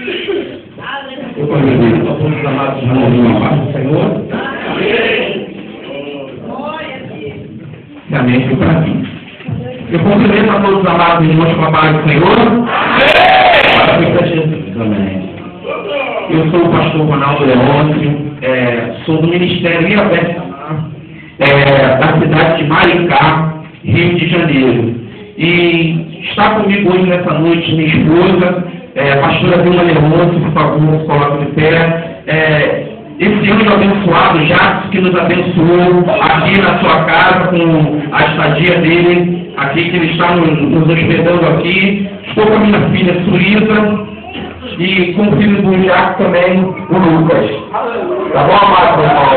Eu convido a todos os amados irmãos na paz do Senhor. E amém foi para mim. Eu cumprimento a todos os amados irmãos com a paz do Senhor. Amém. Para Jesus, amém. Eu sou o pastor Ronaldo Leôncio, sou do Ministério IAVES, da cidade de Maricá, Rio de Janeiro. E está comigo hoje nessa noite minha esposa, pastora Vilma Leôncio, por favor, se coloque de pé. Esse anjo abençoado, Jacques, que nos abençoou aqui na sua casa com a estadia dele, aqui que ele está nos hospedando aqui. Estou com a minha filha Suísa e com o filho do Jacques também, o Lucas. Tá bom, amado irmão?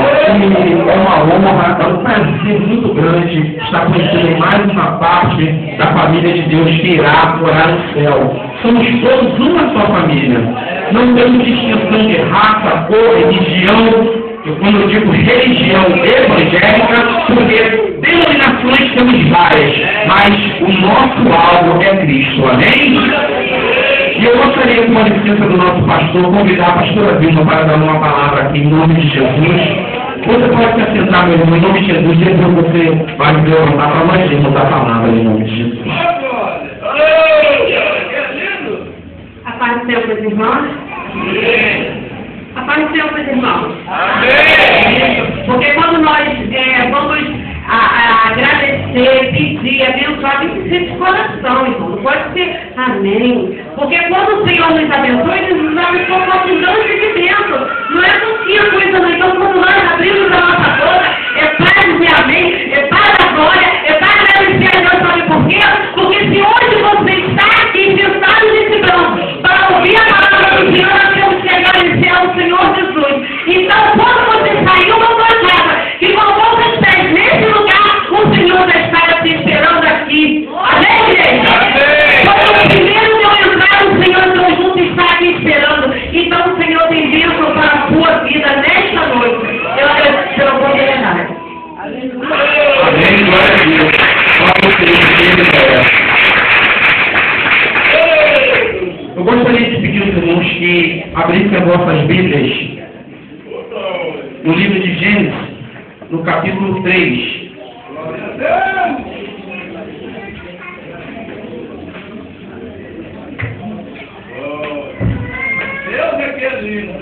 E é uma honra, é um prazer muito grande estar conhecendo mais uma parte da família de Deus que irá morar no céu. Somos todos uma só família. Não temos distinção de raça, cor, religião. Quando eu digo religião evangélica, porque denominações temos várias, mas o nosso alvo é Cristo. Amém? E eu gostaria, com a licença do nosso pastor, convidar a pastora Vilma para dar uma palavra aqui em nome de Jesus. Você pode se assentar, meu irmão, em nome de Jesus, e depois você vai me levantar para nós irmos a palavra em nome de Jesus. A paz do Senhor, meus irmãos. A paz do Senhor, meus irmãos. Amém. Porque quando nós vamos agradecer, pedir, abençoar, tem que ser de coração, irmão. Não pode ser amém. Porque quando o Senhor nos abençoa, Ele nos abençoa com abundância de bênção. Não é pouquinha coisa, não. Então, quando nós abrimos a nossa boca, é para dizer amém, é para a glória, é para agradecer a Deus. Sabe por quê? Porque se hoje você está aqui sentado nesse banco para ouvir a palavra do Senhor, nós temos que agradecer ao Senhor Jesus. Então, quando você saiu da sua casa e colocou seus pés nesse lugar, o Senhor já está te esperando aqui. Amém, igreja? Quando o primeiro deu entrar, o Senhor Deus junto está aqui esperando. Então, o Senhor tem bênção para a sua vida nesta noite. Eu agradeço pela oportunidade. Amém, glória a Deus. Eu gostaria de pedir aos irmãos que abrissem as vossas Bíblias no livro de Gênesis, no capítulo 3. Deus é que é lindo.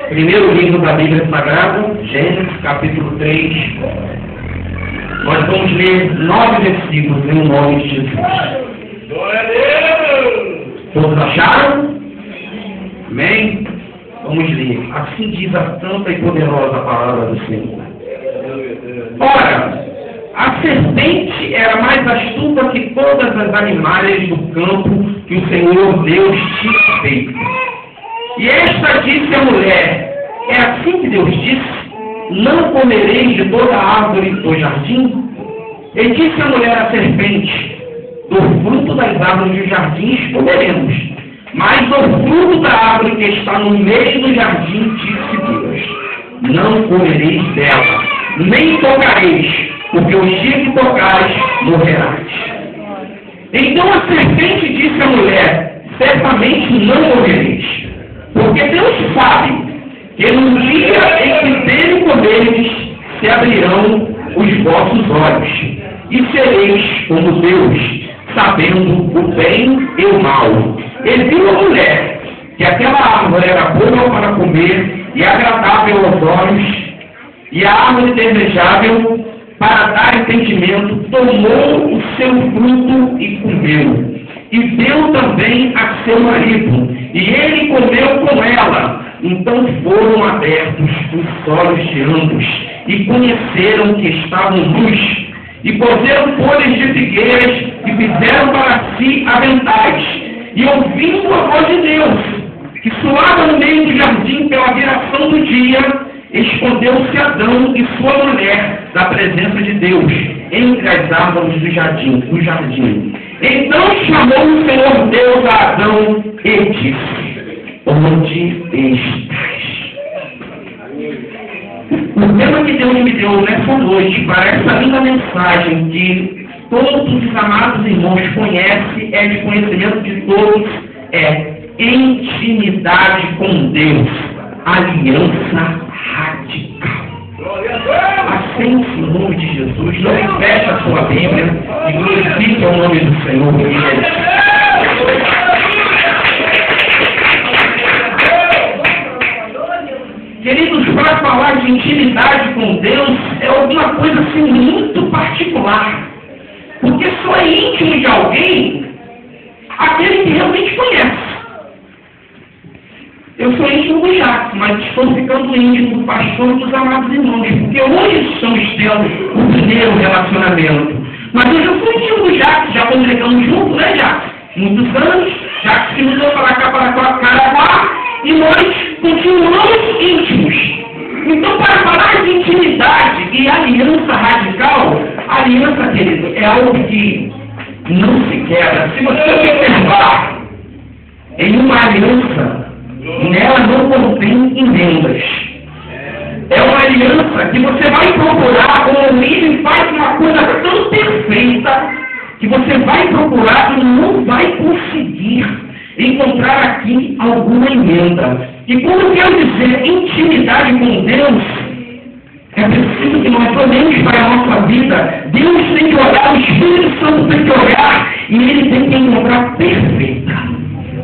Primeiro livro da Bíblia Sagrada, Gênesis, capítulo 3. Nós vamos ler 9 versículos em nome de Jesus. Glória a Deus. Todos acharam? Amém? Vamos ler. Assim diz a santa e poderosa palavra do Senhor. Ora, a serpente era mais astuta que todas as animais do campo que o Senhor Deus tinha feito. E esta disse à mulher: é assim que Deus disse: não comereis de toda a árvore do jardim? E disse a mulher à serpente: do fruto das árvores dos jardins comeremos, mas do fruto da árvore que está no meio do jardim, disse Deus: não comereis dela, nem tocareis, porque o dia que tocares, morrerás. Então a serpente disse à mulher: certamente não morrereis, porque Deus sabe que no dia em que dele comerdes, se abrirão os vossos olhos, e sereis como Deus, sabendo o bem e o mal. E viu a mulher que aquela árvore era boa para comer e agradável aos olhos, e a árvore desejável para dar entendimento, tomou o seu fruto e comeu. E deu também a seu marido, e ele comeu com ela. Então foram abertos os olhos de ambos, e conheceram que estavam nus, e coseram folhas de figueiras, e fizeram para si aventais. E ouvindo a voz de Deus, que soava no meio do jardim pela viração do dia, escondeu-se Adão e sua mulher da presença de Deus, entre as árvores do jardim. Então chamou o Senhor Deus a Adão e disse: onde estás? O tema que Deus me deu nessa noite para essa linda mensagem que todos os amados irmãos conhecem, é de conhecimento de todos, é intimidade com Deus, aliança radical. Assente no nome de Jesus, não feche a sua Bíblia e glorifique o nome do Senhor. Queridos, para falar de intimidade com Deus é alguma coisa assim muito particular, porque só é íntimo de alguém aquele que realmente conhece. Eu sou íntimo do Jacques, mas estou ficando íntimo do pastor e dos amados irmãos, porque hoje estamos tendo o primeiro relacionamento. Mas eu já sou íntimo do Jacques, já congregamos juntos, né, Jacques? Muitos anos, Jacques se mudou para cá, para Caraguá, e nós continuamos íntimos. Então, para falar de intimidade e aliança radical, aliança, querido, é algo que não se quebra. Se você observar em uma aliança, nela não contém emendas. É uma aliança que você vai procurar, como ele faz uma coisa tão perfeita, que você vai procurar e não vai conseguir encontrar aqui alguma emenda. E quando eu quero dizer intimidade com Deus, é preciso que nós olhemos para a nossa vida. Deus tem que olhar, o Espírito Santo tem que olhar, e ele tem que encontrar perfeita.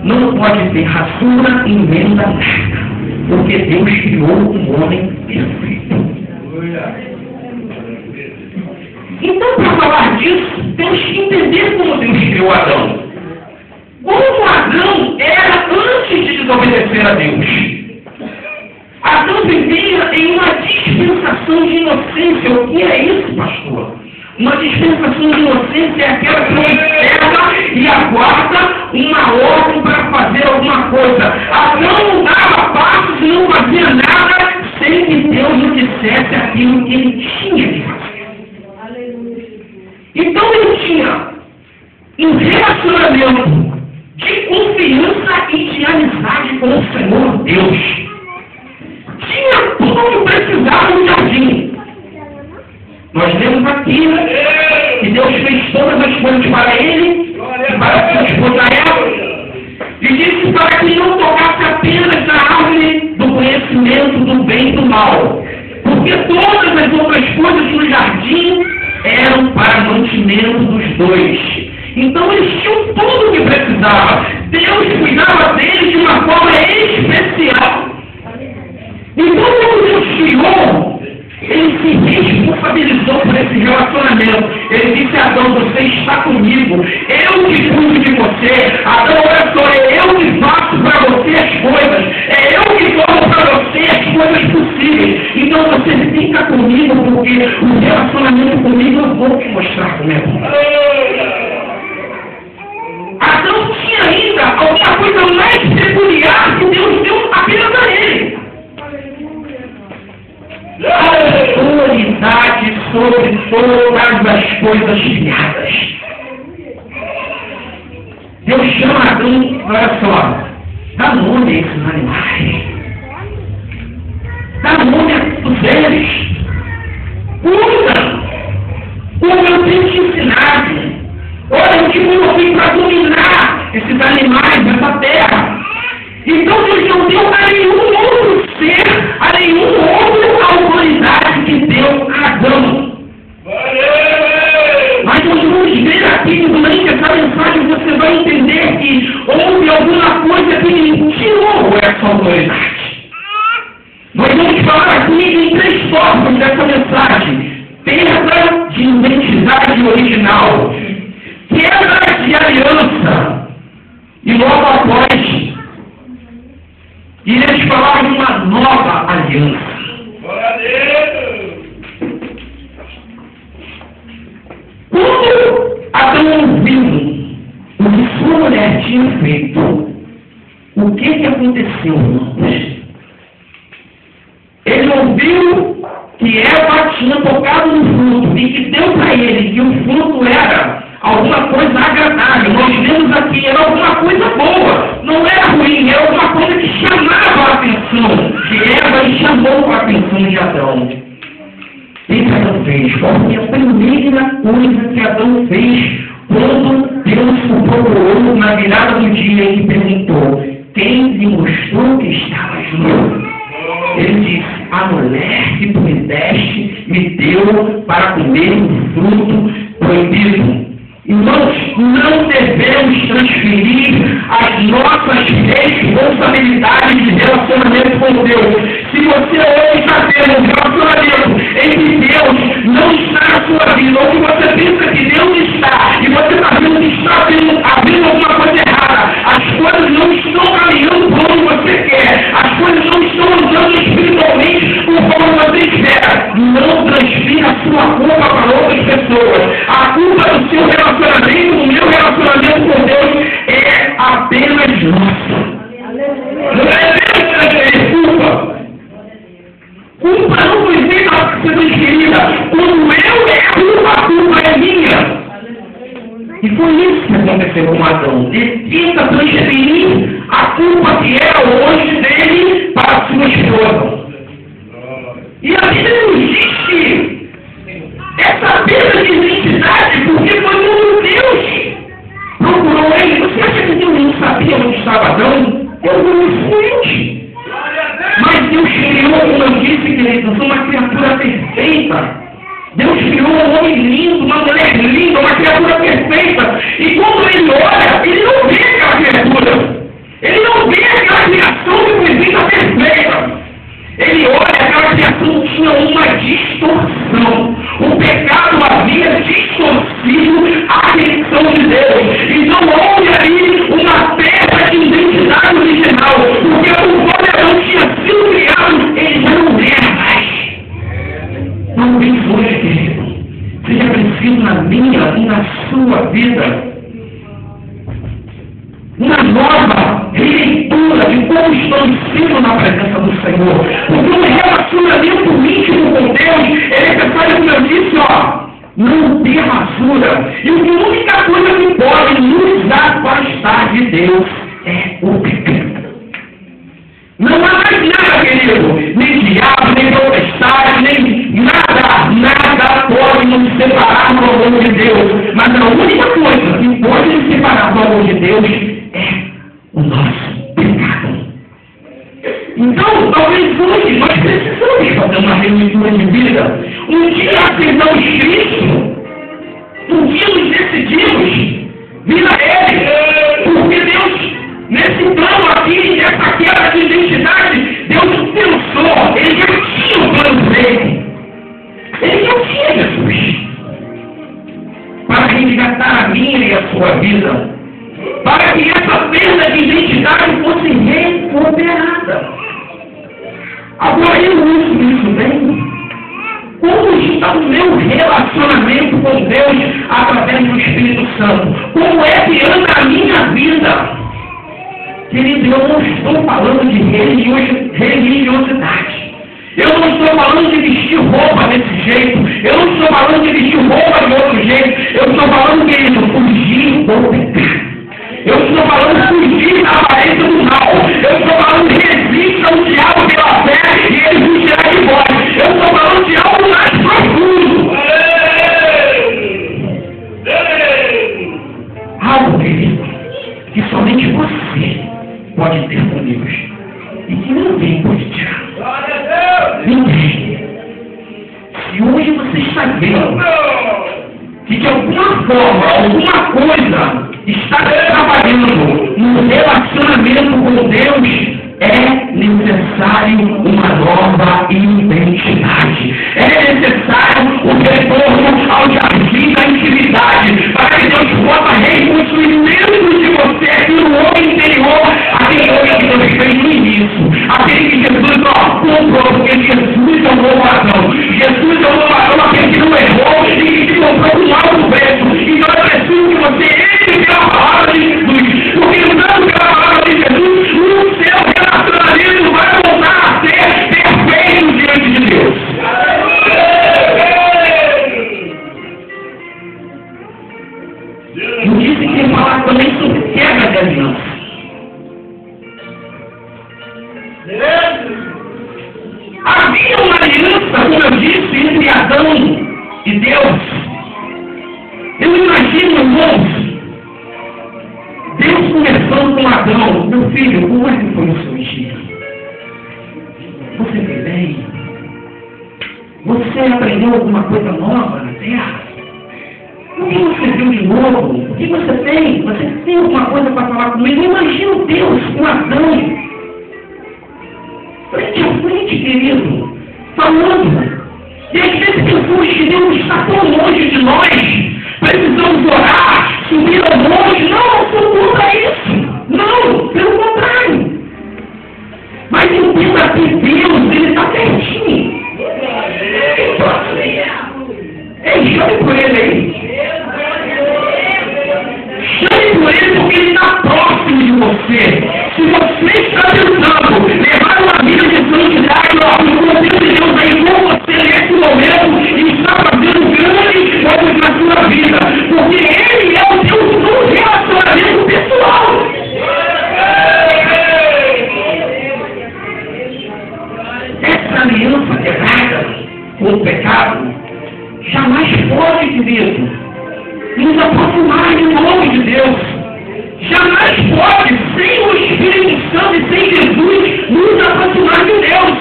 Não pode ter rasura, emenda, nada, porque Deus criou um homem perfeito. Então, para falar disso, temos que entender como Deus criou Adão. Como Adão era antes de desobedecer a Deus. Adão vivia em uma dispensação de inocência. O que é isso, pastor? Uma dispensação de inocência é aquela que observa e aguarda uma ordem para fazer alguma coisa. Adão não dava passos e não fazia nada sem que Deus lhe dissesse aquilo que ele tinha que fazer. Então ele tinha um relacionamento de confiança e de amizade com o Senhor Deus. Tinha tudo o que precisava no jardim. Nós lemos aqui que Deus fez todas as coisas para ele, para sua esposa Eva, e disse para que não tocasse apenas na árvore do conhecimento do bem e do mal, porque todas as outras coisas no jardim eram para mantimento dos dois. Então eles tinham tudo o que precisava. Deus cuidava deles de uma forma especial. Então quando Deus criou, ele se responsabilizou por esse relacionamento. Ele disse a Adão, você está comigo, eu que cuido de você. Adão, olha só, é eu que faço para você as coisas, é eu que tomo para você as coisas possíveis. Então você fica comigo, porque o relacionamento comigo eu vou te mostrar como é bom. Adão tinha ainda alguma coisa mais peculiar que Deus deu apenas a ele. Autoridade sobre todas as coisas criadas. Deus chama Adão, olha só, dá nome a esses animais, dá nome a os seres, cuida, como eu tenho te ensinado. Olha, eu te coloquei para dominar esses animais dessa terra. Então Deus não deu a nenhum outro ser, a nenhum outro autoridade que deu a Adão. Mas nós vamos ver aqui que durante essa mensagem você vai entender que houve alguma coisa que lhe tirou essa autoridade. Nós vamos falar aqui em 3 tópicos dessa mensagem: perda de identidade original, quebra de aliança, e logo após iremos falar de uma nova aliança. Quando Adão ouviu o que sua mulher tinha feito, o que aconteceu, irmãos? Ele ouviu que Eva tinha tocado no fruto e que deu para ele que o fruto era alguma coisa agradável. Nós vemos aqui, era alguma coisa boa, não era ruim, era alguma coisa que chamava a atenção de Eva e chamou a atenção de Adão. O que Adão fez? Qual foi a primeira coisa que Adão Abraão fez quando Deus o procurou na virada do dia e perguntou: quem lhe mostrou que estava nu? Ele disse: a mulher que tu me deste me deu para comer um fruto proibido. Irmãos, não devemos transferir as nossas responsabilidades de relacionamento com Deus. Se você hoje está tendo um relacionamento em que Deus não está na sua vida, ou que você pensa que Deus está, e você está vendo que está havendo alguma coisa errada, as coisas não estão caminhando por onde você quer, as coisas não estão andando espiritualmente por como você espera, não transfira a sua culpa para outras pessoas. A culpa do seu relacionamento, do meu relacionamento com Deus, é apenas nossa. Não é Deus que transfere culpa. Culpa não foi feita para ser transferida. Quando eu erro, a culpa é minha. E foi isso que aconteceu com Adão. Ele tenta transferir a culpa que era hoje dele para a sua esposa. E a Bíblia nos diz que essa perda de identidade, porque foi quando Deus procurou ele. Você acha que Deus não sabia onde estava Adão? Eu não sei. Mas Deus criou, como eu disse, queridos, uma criatura perfeita. Deus criou um homem lindo, uma mulher linda, uma criatura perfeita. E quando ele olha, ele não vê aquela criatura. Ele não vê aquela criação que foi feita perfeita. Ele olha, aquela criação tinha uma distorção. O pecado havia distorcido a criação de Deus. Então houve ali uma perda de identidade original. Porque conforme Adão tinha sido criado, ele já não era mais. Não tem hoje, querido. Seja preciso na minha e na sua vida uma nova releitura de como estamos sendo na presença do Senhor. Porque um relacionamento íntimo com Deus é necessário, como eu disse, não ter rasura. E a única coisa que pode nos afastar de Deus é o pecado. Não há mais nada, querido, nem diabo, nem potestade, nem nada pode nos separar do amor de Deus. Mas a única coisa que pode nos separar do amor de Deus é o nosso pecado. Então, talvez hoje nós precisamos fazer uma releitura de vida. Um dia aceitamos Cristo, um dia nos decidimos vir a Ele, porque Deus, nesse plano aqui, nessa quebra de identidade, Deus pensou, Ele já tinha o plano dele. Ele já tinha Jesus para resgatar a minha e a sua vida, para que essa perda de identidade fosse recuperada. Agora eu uso isso bem. Como está o meu relacionamento com Deus através do Espírito Santo? Como é que anda a minha vida? Querido, eu não estou falando de religiosidade. Eu não estou falando de vestir roupa desse jeito. Eu não estou falando de vestir roupa de outro jeito. Eu estou falando, querido, fugir do pecado. Eu estou falando de fugir da aparência do mal. Eu estou falando de resistir ao diabo pela fé e ele fugirá de vós. Eu estou falando de algo mais profundo. Algo, querido, que somente você pode ter com Deus e que ninguém pode tirar. Ninguém. Se hoje você está vendo que de alguma forma, alguma coisa está trabalhando no relacionamento com Deus, é necessário uma nova identidade. É necessário o retorno ao jardim da intimidade, para que Deus possa reconstruir dentro de você aquele homem interior, aquele homem que Deus fez no início, aquele que Jesus comprou, porque Jesus é o novo Adão. Jesus é o novo Adão, aquele que não errou e que te comprou com alto preço. Então é preciso que você entre pela palavra de Jesus, porque andando pela palavra de Jesus, o seu relacionamento vai voltar a ser perfeito diante de Deus. perguntou com Adão: meu filho, como é que foi o seu dia? Você foi bem? Você aprendeu alguma coisa nova na terra? O que você viu de novo? O que você tem? Você tem alguma coisa para falar comigo? Imagina Deus com Adão, frente a frente, querido, falando. E às vezes pensamos que Deus está tão longe de nós, precisamos orar, subir ao monte. Não, sou contra isso. Não, pelo contrário. Mas entenda que Deus, Ele está pertinho. Ei, chame por Ele aí. Chame por Ele porque Ele está próximo de você. Se você está tentando levar uma vida de santidade, o poder de Deus aí com você nesse momento e está fazendo grandes coisas na sua vida. Porque Ele é o Deus do relacionamento pessoal. Essa aliança quebrada com o pecado jamais pode, querido, nos aproximar de nome de Deus. Jamais pode, sem o Espírito Santo e sem Jesus, nos aproximar de Deus.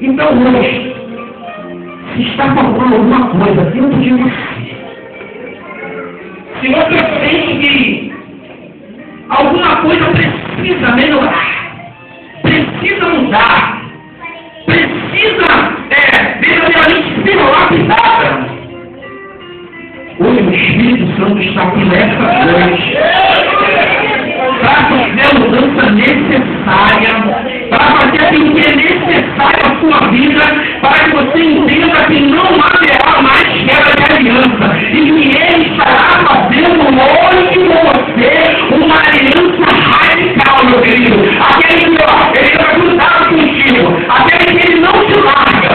Então hoje, se está faltando alguma coisa dentro de você, se você sente que alguma coisa precisa melhorar, precisa mudar, precisa verdadeiramente ser lapidada, hoje o Espírito Santo está aqui nessa noite para fazer a mudança necessária, para fazer aquilo que é necessário à sua vida, para que você entenda que não haverá mais quebra de aliança e que Ele estará fazendo hoje com você uma aliança radical, meu querido. Aquele que Ele vai cuidar contigo, aquele que Ele não te larga.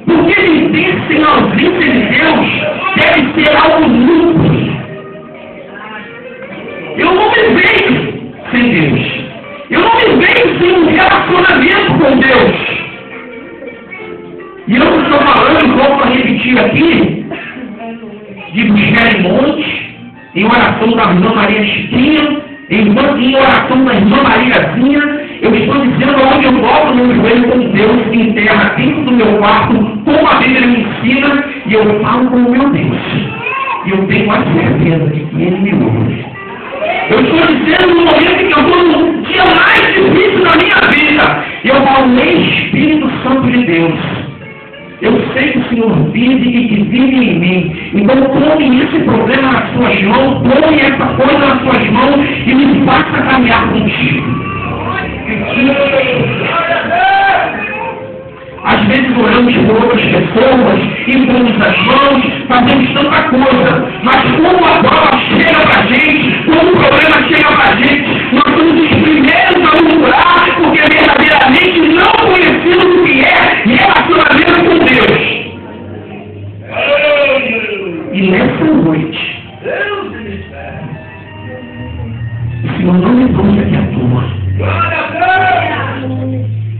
Porque viver sem a ausência de Deus deve ser algo muito. Eu não me vejo sem Deus. Eu não me vejo sem um relacionamento com Deus. E eu não estou falando, vou repetir aqui, de buscar em monte, em oração da irmã Maria Chiquinha, em oração da irmã Mariazinha. Eu estou dizendo onde eu dobro meu joelho com Deus em terra, dentro do meu quarto, como a Bíblia me ensina, e eu falo com o meu Deus. E eu tenho a certeza de que Ele me ouve. Eu estou dizendo no momento que eu estou no dia mais difícil da minha vida, eu falo, Espírito Santo de Deus, eu sei que o Senhor vive e que vive em mim. Então põe esse problema nas suas mãos, põe essa coisa nas suas mãos e me faça caminhar contigo. Às vezes oramos por outras pessoas, impomos as mãos, fazemos tanta coisa, mas como a bola chega para a gente, como o problema chega para a gente, nós somos os primeiros a murmurar, porque verdadeiramente não conhecemos o que é relacionamento com Deus. E nessa noite, o Senhor não me trouxe aqui à toa.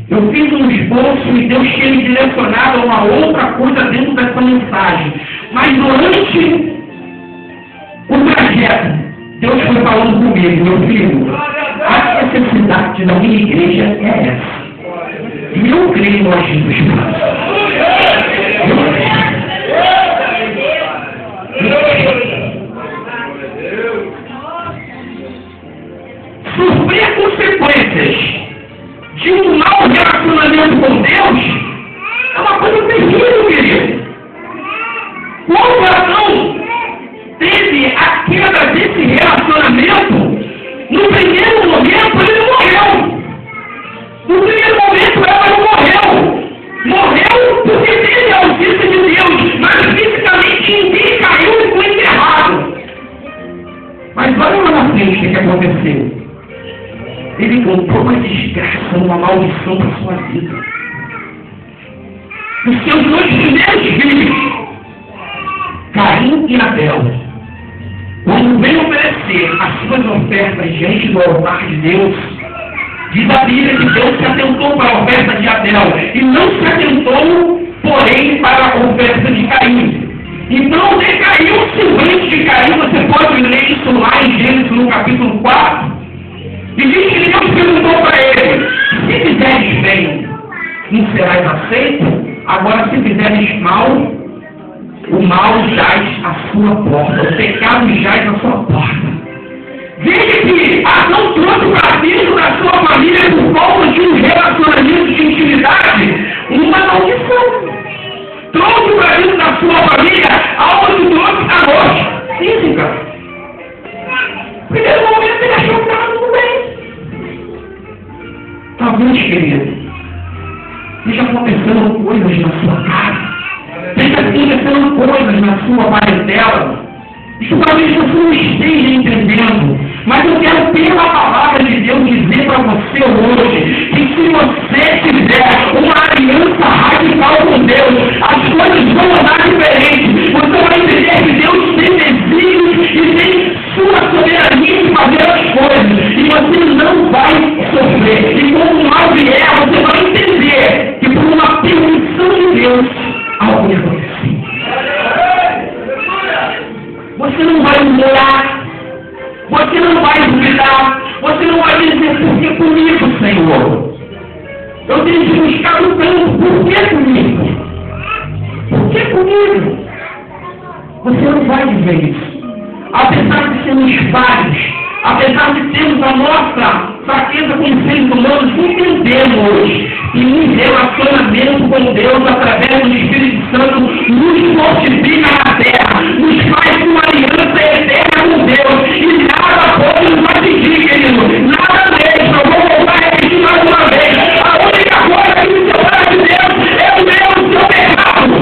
Eu fiz um esboço e Deus tinha me direcionado a uma outra coisa dentro dessa mensagem. Mas durante o trajeto, Deus foi falando comigo, meu filho, a necessidade da minha igreja é essa. E eu creio no agir do Espírito. Sofrer consequências de um mau relacionamento com Deus é uma coisa terrível, querido. Quando Adão teve a quebra desse relacionamento, no primeiro momento ele morreu. No primeiro momento ela não morreu. Morreu porque teve a ausência de Deus, mas fisicamente ninguém caiu e foi enterrado. Mas olha lá na frente o que aconteceu. Ele comprou uma desgraça, uma maldição para a sua vida. Os seus dois primeiros filhos, Caim e Abel, quando veio oferecer as suas ofertas diante do altar de Deus, diz a Bíblia que Deus se atentou para a oferta de Abel e não se atentou, porém, para a oferta de Caim. Então, decaiu o semblante de Caim, você pode ler isso lá em Gênesis, no capítulo 4. E diz que Deus perguntou para ele: se fizeres bem, não serás aceito? Agora, se fizeres mal, o mal jaz à sua porta, o pecado jaz à sua porta. Veja que Adão trouxe para dentro da sua família, por causa de um relacionamento de intimidade, uma maldição. Trouxe para dentro da sua família algo que trouxe a morte física. No primeiro momento ele achou que estava tudo bem. Talvez, querido, esteja acontecendo coisas na sua casa. Esteja acontecendo coisas na sua parentela. Isso talvez você não esteja entendendo, mas eu quero, pela palavra de Deus, dizer para você hoje que se você tiver uma aliança radical com Deus, as coisas vão andar diferentes. Você vai entender que Deus tem desígnios e tem sua soberania em fazer as coisas, e você não vai sofrer. E quando o mal vier, você vai entender que por uma permissão de Deus, algo vai acontecer. Você não vai murmurar, você não vai duvidar, você não vai dizer: por que comigo, Senhor? Eu tenho que buscar o tempo, por que comigo? Por que comigo? Você não vai dizer isso. Apesar de sermos vários, apesar de termos a nossa fraqueza com os seres humanos, entendemos que um relacionamento com Deus, através do Espírito Santo, nos fortifica na terra, nos faz uma aliança eterna com Deus, e nada pode nos atingir, querido, nada mesmo. Eu vou voltar a repetir mais uma vez: a única coisa que me separa de Deus é o seu pecado.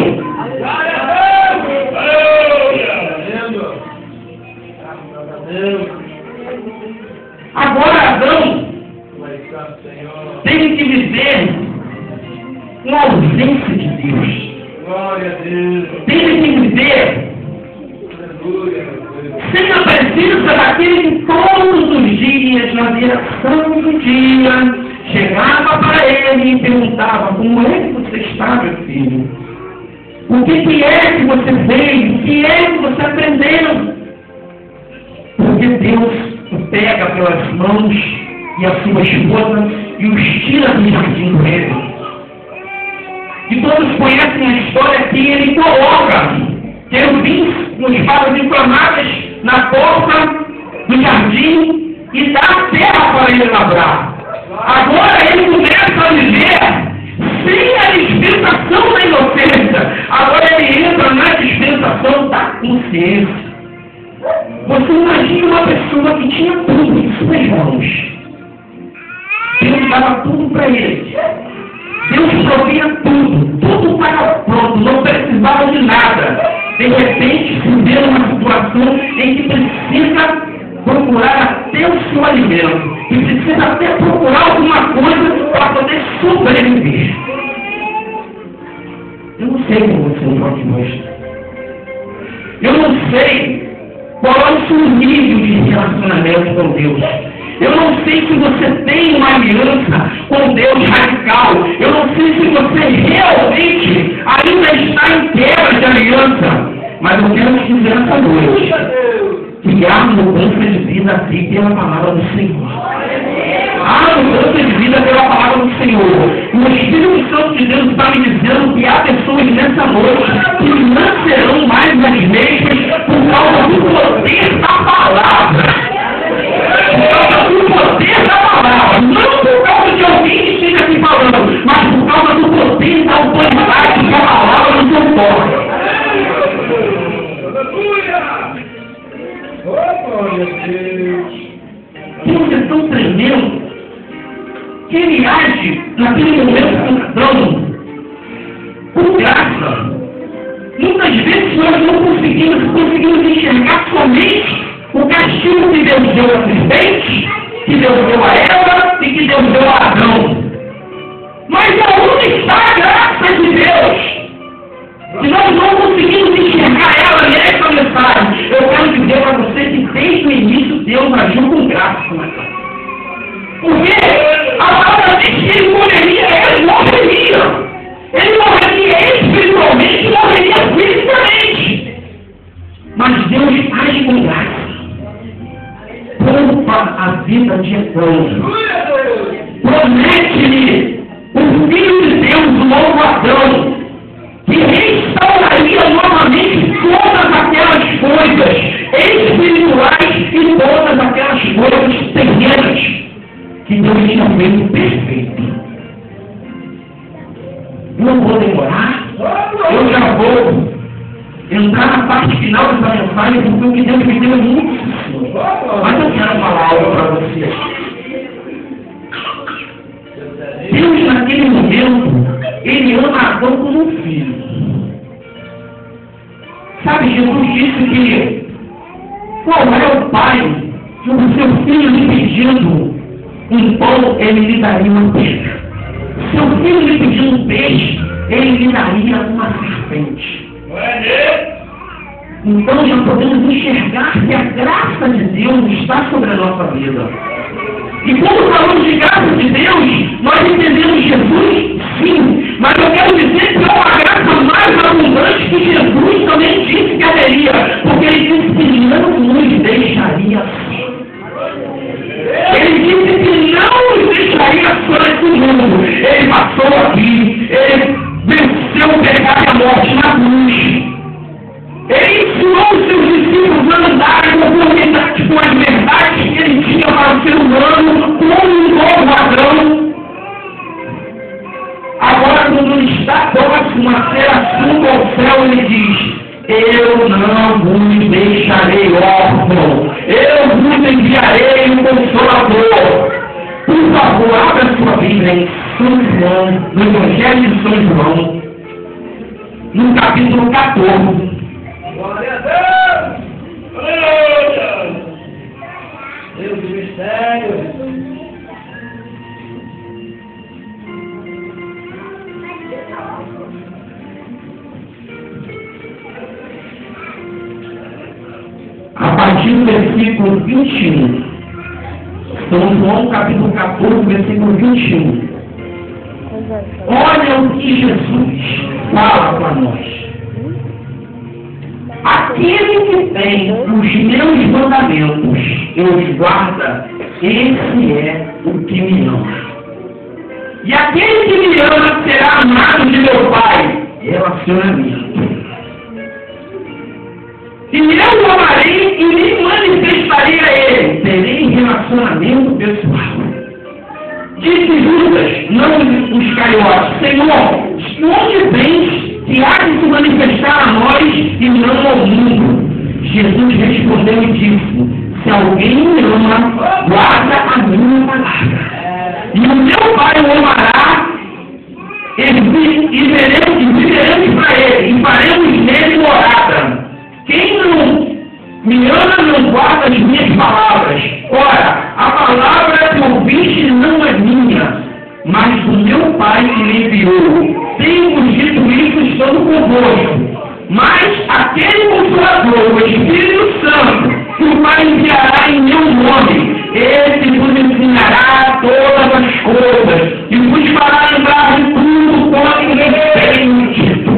Agora Adão tem que viver uma ausência de Deus. Tem que viver sem a presença daquele que todos os dias, na direção do dia, chegava para ele e perguntava: como é que você está, meu filho? O que é que você fez? O que é que você aprendeu? Porque Deus o pega pelas mãos e a sua esposa e os tira do jardim do Éden. E todos conhecem a história que ele coloca querubins com espadas inflamadas na porta do jardim e dá a terra para ele labrar. Agora ele começa a viver sem a dispensação da inocência. Agora ele entra na dispensação da consciência. Você imagina uma pessoa que tinha tudo em suas mãos. Deus dava tudo para ele. Deus provia tudo. Tudo estava pronto, não precisava de nada. De repente, se vê numa situação em que precisa procurar até o seu alimento. E precisa até procurar alguma coisa para poder sobreviver. Eu não sei como você não pode mostrar. Eu não sei qual é o seu nível de relacionamento com Deus. Eu não sei se você tem uma aliança com Deus radical. Eu não sei se você realmente ainda está em quebra de aliança. Mas eu quero te dizer essa noite que há mudança de vida aqui pela palavra do Senhor. Há mudança de vida pela palavra do Senhor. O Espírito Santo de Deus está me dizendo que há pessoas nessa noite que não serão mais as mesmas por causa do poder da palavra. Por causa do poder da palavra. Não por causa de alguém que esteja aqui falando, mas por causa do poder e da autoridade que a palavra nos otorga. Deus é tão tremendo que ele age naquele momento com graça. Muitas vezes nós não conseguimos enxergar somente o castigo que Deus deu a serpente, que Deus deu a Eva e que Deus deu a Adão. Mas aonde está a graça de Deus? Se nós não conseguimos enxergar ela nessa mensagem, eu quero dizer para você que desde o início Deus agiu com graça na casa. Porque a palavra diz que ele morreria espiritualmente, morreria rejeitando. Promete-lhe o Filho de Deus, o novo Adão, que restauraria novamente todas aquelas coisas espirituais e todas aquelas coisas terrenas que Deus tinha feito perfeito. Não vou demorar, eu já vou entrar na parte final dessa mensagem, porque o que Deus me deu é muito suficiente. Mas eu quero falar algo para vocês. Deus, naquele momento, Ele ama Adão como um filho. Sabe, Jesus disse que qual é o pai que o seu filho lhe pedindo um pão, ele lhe daria uma pedra. Seu filho lhe pedindo um peixe, ele lhe daria uma serpente. Então já podemos enxergar que a graça de Deus está sobre a nossa vida. E quando falamos de graça de Deus, nós entendemos Jesus, sim. Mas eu quero dizer que é uma graça mais abundante que Jesus também disse que haveria. Porque Ele disse que não nos deixaria só. Ele disse que não nos deixaria só nesse mundo. Ele passou aqui, Ele venceu o pecado e a morte na cruz. Ele ensinou os seus discípulos a andarem conforme com as verdades que ele tinha para o ser humano, como um novo Adão. Agora, quando ele está próximo a ser assunto ao céu, ele diz: eu não vos deixarei órfão, eu vos enviarei um Consolador. Por favor, abra sua Bíblia em São João, no Evangelho de São João, no capítulo 14. Glória a Deus! Aleluia! Deus do mistério! A partir do versículo 21. São João, capítulo 14, versículo 21. Olha o que Jesus fala para nós. Aquele que tem os meus mandamentos e os guarda, esse é o que me ama. E aquele que me ama será amado de meu Pai. Relacionamento. E eu o amarei e me manifestarei a ele. Terei relacionamento pessoal. Disse Judas, não os cariotes: Senhor, onde vens que há de se manifestar a nós e não ao mundo? Jesus respondeu e disse: se alguém me ama, guarda a minha palavra. E o meu Pai o amará, e viveremos para ele, e faremos nele morada. Quem não me ama não guarda as minhas palavras. Ora, a palavra que ouviste não é minha, mas do meu Pai que me enviou. Tenho-vos dito isso estando convosco. Mas aquele Consolador, o Espírito Santo, que o Pai enviará em meu nome, esse vos ensinará todas as coisas e vos fará lembrar de tudo quanto lhes tenho dito.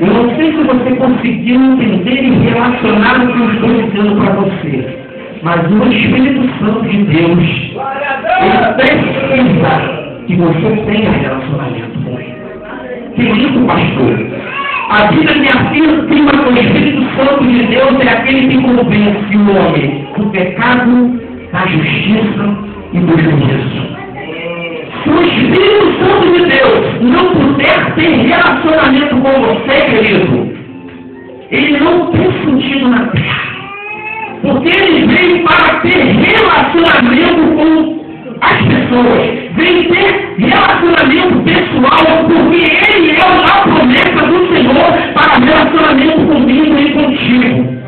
Eu não sei se você conseguiu entender e relacionar o que eu estou dizendo para você, mas o Espírito Santo de Deus, ele precisa que você tenha relacionamento com ele. Querido pastor, a vida me afirma que o Espírito Santo de Deus é aquele que convence o homem do pecado, da justiça e do juízo. Se o Espírito Santo de Deus não puder ter relacionamento com você, querido, ele não tem sentido na terra. Porque ele veio para ter relacionamento com as pessoas. Veio ter relacionamento pessoal, porque ele é uma promessa do Senhor para relacionamento comigo e contigo.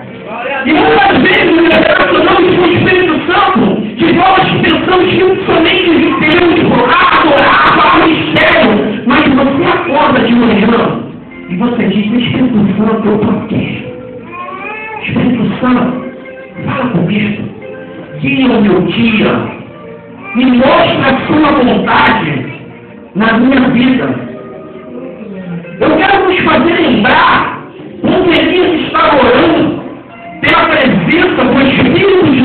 E muitas vezes nos relacionamos com o Espírito Santo de forma que pensamos que somente devemos adorar ao mistério. Mas você acorda de manhã e você diz: Espírito Santo, eu estou aqui. Espírito Santo, fala comigo. Guia o meu dia. Me mostra a sua vontade na minha vida. Eu quero nos fazer lembrar como Elias está orando pela presença do Espírito de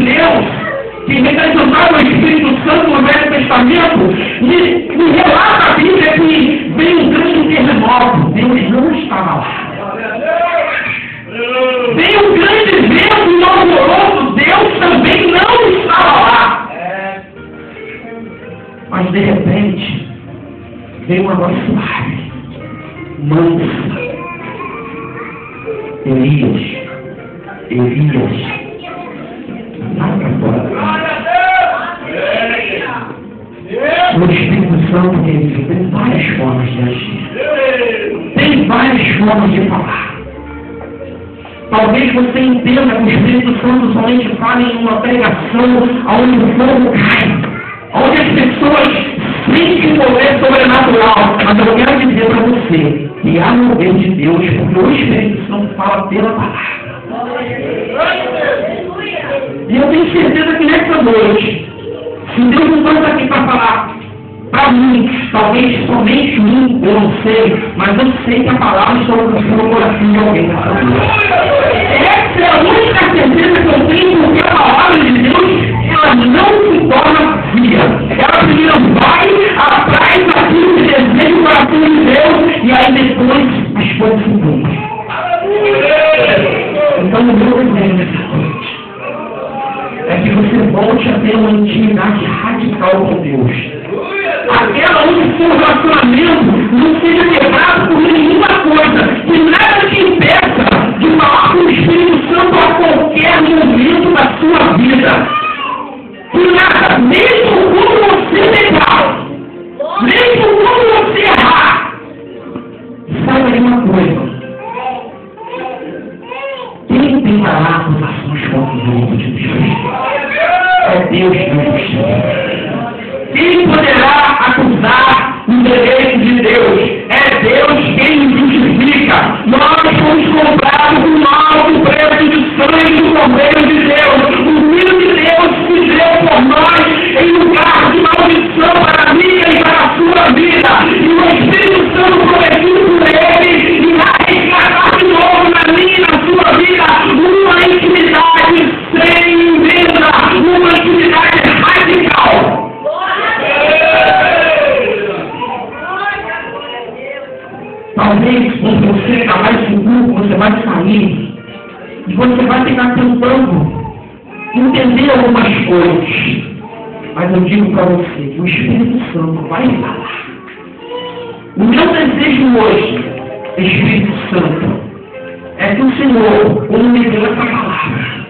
veio uma voz suave, mansa. Elias, vai para fora. O Espírito Santo, querido, tem várias formas de agir. Tem várias formas de falar. Talvez você entenda que o Espírito Santo somente fala em uma pregação onde o fogo cai, onde as pessoas sentem o poder sobrenatural. Mas eu quero dizer para você que há no poder de Deus, porque o Espírito Santo fala pela palavra. E eu tenho certeza que nessa noite, se Deus não está aqui para falar para mim, talvez somente mim, eu não sei, mas eu sei que a palavra está alcançando o coração de alguém nessa noite. Essa é a única certeza que eu tenho, porque a palavra de Deus, ela não se torna vazia. Ela primeiro vai atrás daquilo que deseja o coração de Deus, e aí depois as coisas se cumprem. Então, o meu desejo nessa noite é que você volte a ter uma intimidade radical com Deus. Aquela onde o seu relacionamento não seja quebrado por nenhuma coisa, que nada te impeça de falar com o Espírito Santo a qualquer momento da sua vida. Que nada, mesmo quando você pecar, mesmo quando você errar, saiba de uma coisa. Quem tem palavras ações contra o mundo de Deus? É Deus que nos chama. Quem poderá acusar o direito de Deus? É Deus quem nos justifica. Nós fomos comprados com alto preço de sangue do Cordeiro de Deus. O Filho de Deus se deu por nós em lugar de maldição para a minha e para a sua vida. E o Espírito Santo prometido por ele irá resgatar de novo na minha e na sua vida uma intimidade sem emenda, uma intimidade radical. Talvez quando você acabar esse grupo, você vai sair e você vai ficar tentando entender algumas coisas. Mas eu digo para você que o Espírito Santo vai falar. O meu desejo hoje, Espírito Santo, é que o Senhor, quando me deu essa palavra,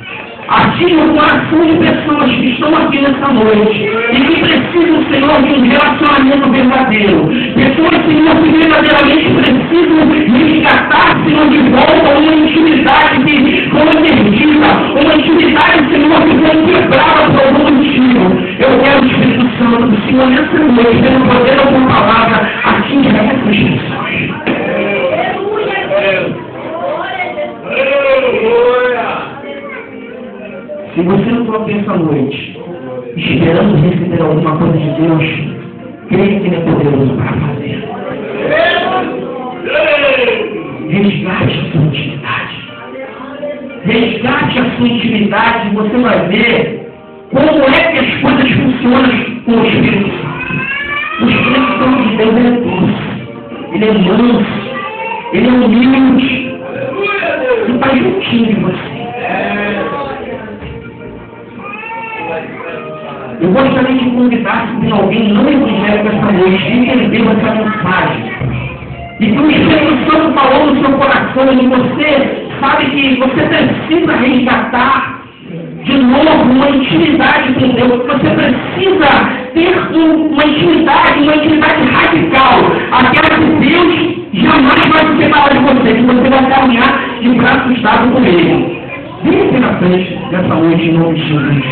ative o coração de pessoas que estão aqui nessa noite e que precisam, Senhor, de um relacionamento verdadeiro. Pessoas, Senhor, que verdadeiramente precisam resgatar, Senhor, de volta uma intimidade que foi perdida, uma intimidade, Senhor, que foi quebrada por algum motivo. Eu quero o Espírito Santo do Senhor nessa noite, pelo poder da tua palavra, atinge essas pessoas. Se você não for essa noite, esperando receber alguma coisa de Deus, creia que Ele é poderoso para fazer. Resgate a sua intimidade. Resgate a sua intimidade e você vai ver como é que as coisas funcionam com o Espírito Santo. O Espírito Santo de Deus é doce, ele é manso, ele é humilde, ele está juntinho de você. Eu gostaria de convidar se tem alguém não evangélico essa noite que entendeu essa mensagem. E que o Espírito Santo falou no seu coração e você sabe que você precisa resgatar de novo uma intimidade com Deus. Você precisa ter uma intimidade radical. Aquela que Deus jamais vai se separar de você, que você vai caminhar de braços dados com Ele. Vem aqui na frente dessa noite em nome de Jesus.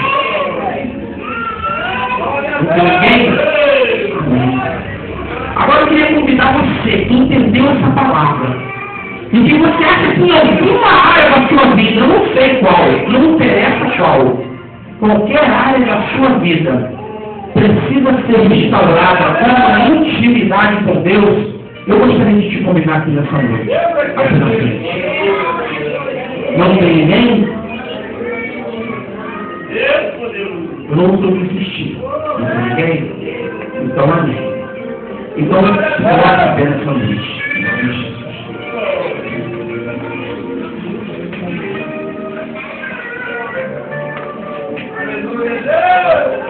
Ninguém? Agora eu queria convidar você que entendeu essa palavra e que você acha que em alguma área da sua vida, eu não sei qual, não interessa qual, qualquer área da sua vida precisa ser restaurada com uma intimidade com Deus. Eu gostaria de te convidar aqui nessa noite, aqui na frente. Não tem ninguém? Eu não estou insistindo. Não tem ninguém? Então, amém. Então, coloque a pé nessa noite. Aleluia, Deus!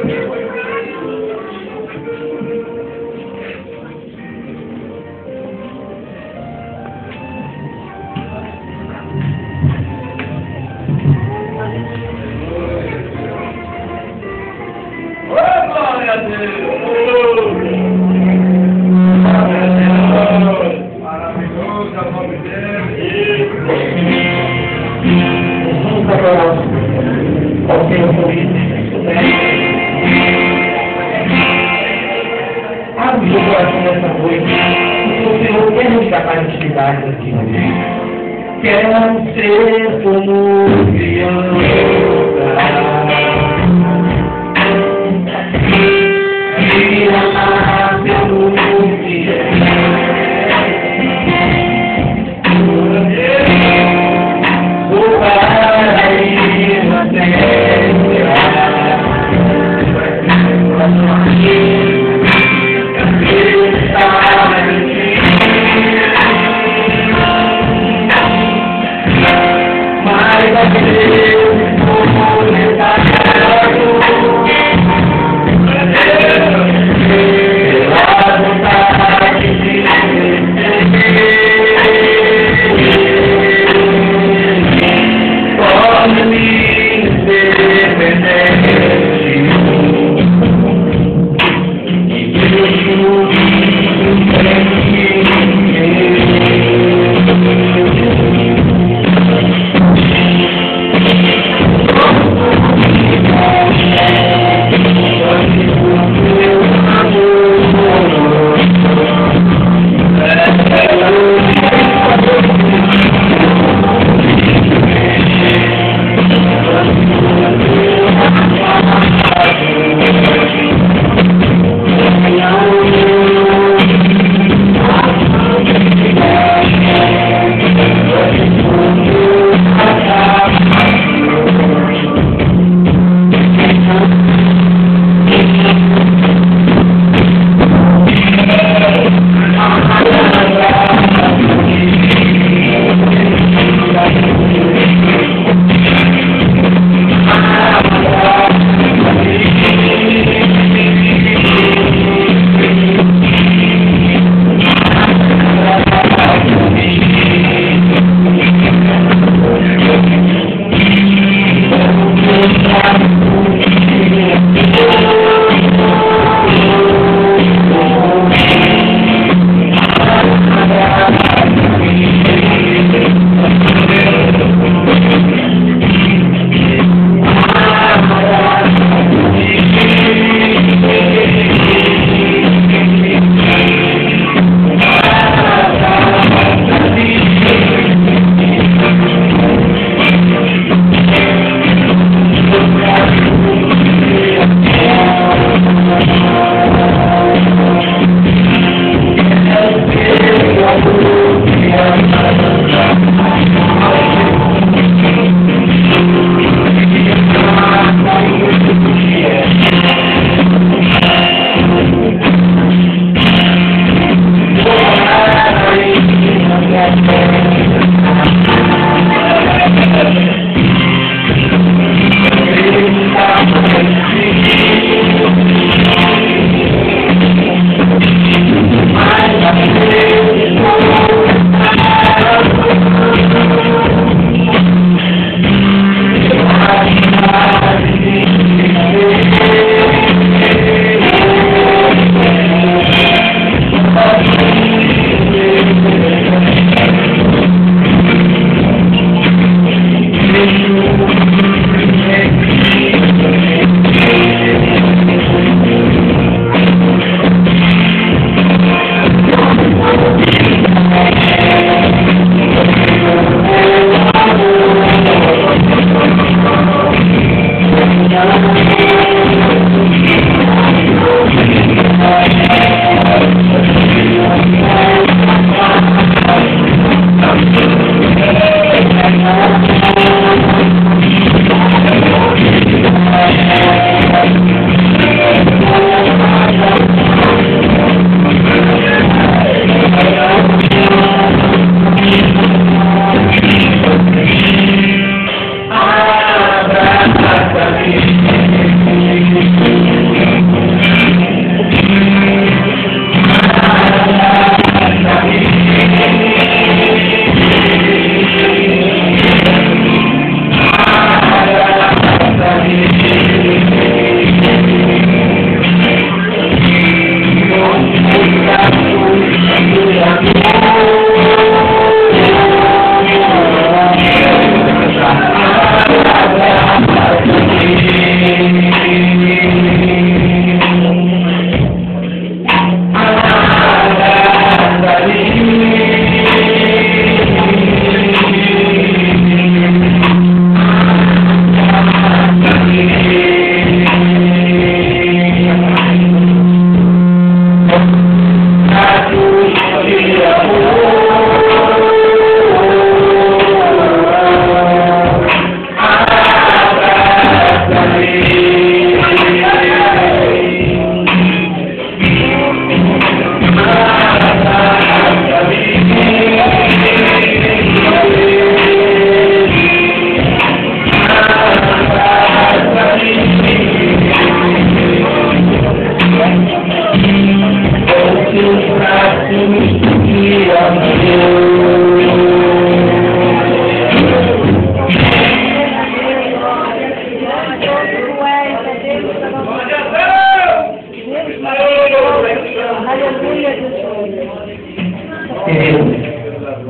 Deus, coração nessa noite. O Senhor quer nos dar mais intimidade aqui, quero ser como criança e amar pelo que vou para a inocência. Mas a Deus, como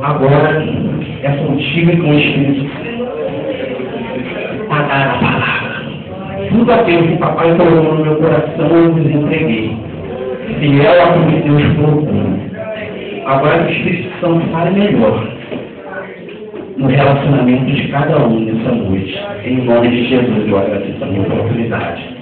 agora é contigo e com o Espírito a dar a palavra. Tudo aquilo que papai colocou no meu coração, eu vos entreguei. Fiel a como Deus colocou. Agora que o Espírito Santo fale melhor no relacionamento de cada um nessa noite. Em nome de Jesus, eu agradeço a minha oportunidade.